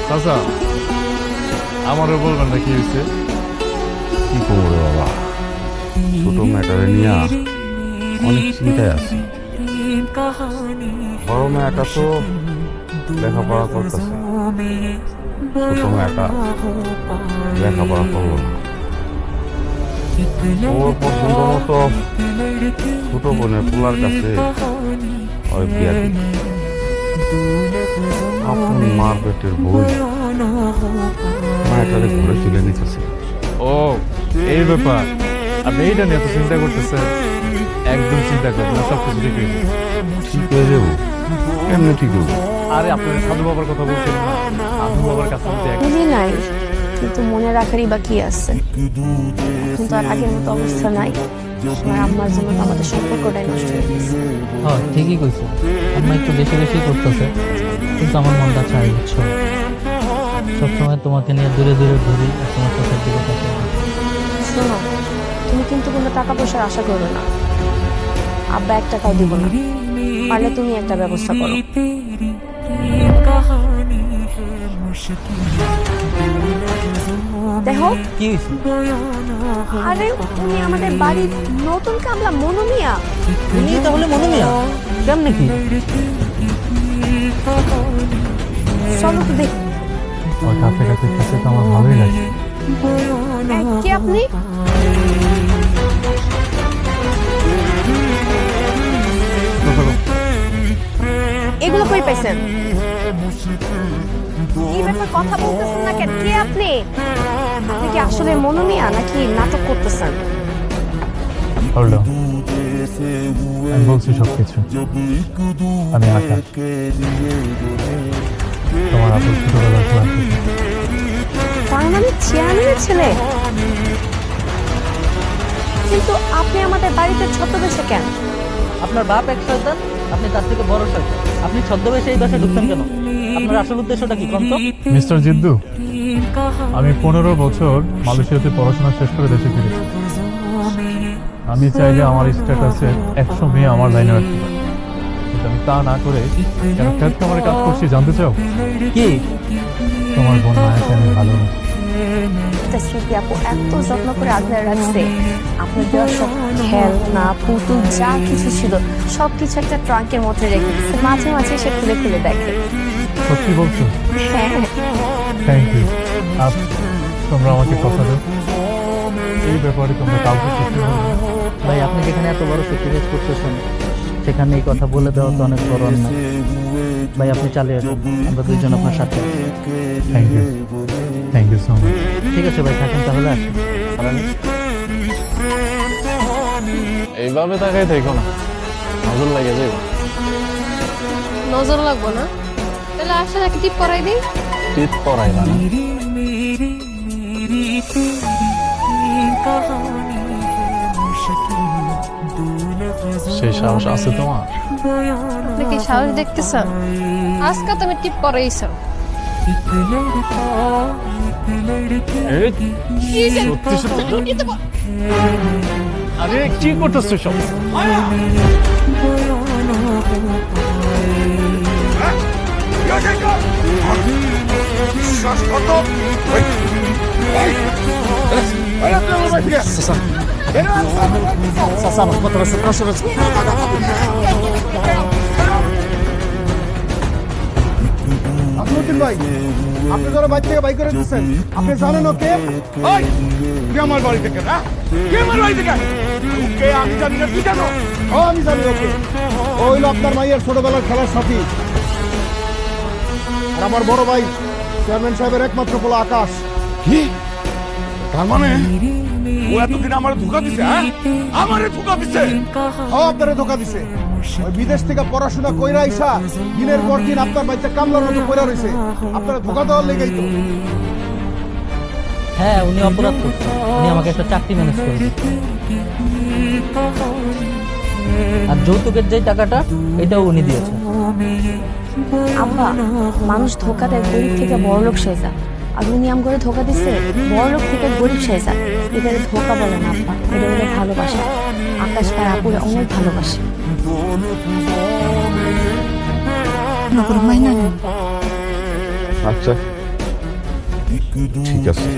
চাচা, আমারও বলবেন না কি হয়েছে। কি করবো রে বাবা, ছোট মেয়েটারে নিয়ে অনেক চিন্তায় আছি। বড় মেয়েটা তো লেখাপড়া করতেছে, ছোট মেয়েটা লেখাপড়া করলো না। ওর পছন্দ মতো ছোট বোনের পোলার কাছে ওই বিয়া দিল। আপন মার পেটের বই মেয়েটারে ঘুরে তুলে নিতেছে। ও, এই ব্যাপার। আপনি এইটা নিয়ে এত চিন্তা করতেছেন? একদম চিন্তা করবেন না, সব কিছু ঠিক হয়ে যাবে। ঠিক হয়ে যাবো? কেমনি ঠিক হবো? আরে আপনার সাধু বাবার কথা বলছিলেন না, সাধু বাবার কাছে বুঝি নাই, কিন্তু মনে রাখারই বা কি আছে। এখন তো আর আগের মতো অবস্থা নাই। আমার আম্মার জন্য তো আমাদের সম্পর্কটাই নষ্ট হয়ে গেছে। হ্যাঁ, ঠিকই কইছো। আম্মা একটু বেশি বেশি করতেছে, কিন্তু আমার মনটা চাই, বুঝছো? সবসময় তোমাকে নিয়ে দূরে দূরে ঘুরি আর তোমার চোখের দিকে তাকাই। শোনো, তুমি কিন্তু কোনো টাকা পয়সার আশা করো না। আব্বা 1 টাকাও দিব না, পারলে তুমি একটা ব্যবস্থা করো। দেখো কি হয়েছে? আরে উনি আমাদের বাড়ির নতুন কামলা মনু মিয়া। তুমি তাহলে মনে মিয়া? কেমনে কি? চলো তো দেখি। ওর কাছাকাছি কাছে তো আমার ভালোই লাগে। কে আপনি? এগুলো কই পাইছেন? এই ব্যাপারে কথা বলতেছেন না কেন? কে আপনি? আপনি কি আসলে মনু মিয়া নাকি নাটক করতেছেন? Hold on. আমি বলছি সবকিছু। আমি আকাশ, তোমার আপন ছোটবেলার ক্লাস। তার মানে চেয়ারম্যানের ছেলে। কিন্তু আপনি আমাদের বাড়িতে ছদ্মবেশে কেন? আপনার বাপ এক শয়তান, আপনি তার থেকে বড় শয়তান। আপনি ছদ্মবেশে এই বাসায় ঢুকছেন কেন? আপনার আসল উদ্দেশ্যটা কি কন্ত? মিস্টার জিদ্দু, আমি 15 বছর মালয়েশিয়াতে পড়াশোনা শেষ করে দেশে ফিরেছি। আমি চাইলে আমার স্ট্যাটাসে 100 মেয়ে আমার লাইনে রাখতে পারি, কিন্তু আমি তা না করে কেন খ্যাত আমার কাজ করছি জানতে চাও? কি? তোমার বোন মায়াকে আমি ভালোবাসি। একটা স্মৃতি আপু এত যত্ন করে আগলে রাখছে। আপনার দেওয়া সব খেলনা পুতুল যা কিছু ছিল সবকিছু একটা ট্রাঙ্কের মধ্যে রেখে দিচ্ছে। মাঝে মাঝে সে খুলে খুলে দেখে। সত্যি বলছো? হ্যাঁ, থ্যাংক ইউ। আর তোমরা আমাকে কথা দাও, এই ব্যাপারে তোমরা কাউকে কিছু বলবে না। ভাই, আপনি যেখানে এত বড় স্যাক্রিফাইস করতেছেন সেখানে এই কথা বলে দেওয়া তো অনেক বড় অন্যায়। ভাই, আপনি চালিয়ে যান, আমরা দুইজন আপনার সাথে আছি। Thank you so much. ঠিক আছে ভাই, থাকেন তাহলে। আসি। এইভাবে তাকাই থেকো না, নজর লাগে যাইব। নজর লাগবো না, তাহলে আসলে একটা টিপ করাই দিই। টিপ পড়াইবা না? সেই সাহস আছে তোমার? আপনি কি সাহস দেখতেছেন? আজকে তুমি টিপ করাইছ। সত্যি সত্যি? আরে কি করতেছ সব? আজমুদ্দিন ভাই, আপনি যারা বাড়ি থেকে বাইক করে দিচ্ছেন, আপনি জানেন ওকে? কে আমার বাড়ি থেকে? কে আমার বাড়ি থেকে? ওকে আমি জানি না, তুই জানো? আমি জানি ওকে। ও হইল আপনার মাইয়ের ছোটবেলার খেলার সাথী। আর আমার বড় ভাই চেয়ারম্যান সাহেবের একমাত্র পোলা আকাশ। কি? তার মানে ও এতদিন আমার ধোকা দিছে? আমারে ধোকা দিছে? আপনারে ধোকা দিছে। ওই বিদেশ থেকে পড়াশোনা কইরা আইসা দিনের পর দিন আপনার বাচ্চা কামলার মতো কইরা রইছে। আপনারা ধোকা দেওয়ার লেগেই তো। হ্যাঁ, উনি অপরাধ করছেন। উনি আমাকে একটা চাকরি ম্যানেজ করেছেন। আর যৌতুকের যে টাকাটা, এটাও উনি দিয়েছেন। আব্বা, মানুষ ধোকা দেয় গরিব থেকে বড় লোক সেজা, আর উনি আম করে ধোকা দিচ্ছে বড় লোক থেকে গরিব সেজা। এটারে ধোকা বলে না আব্বা, এটা হলো ভালোবাসা। আকাশ তার আপুরে অনেক ভালোবাসে। আচ্ছা ঠিক আছে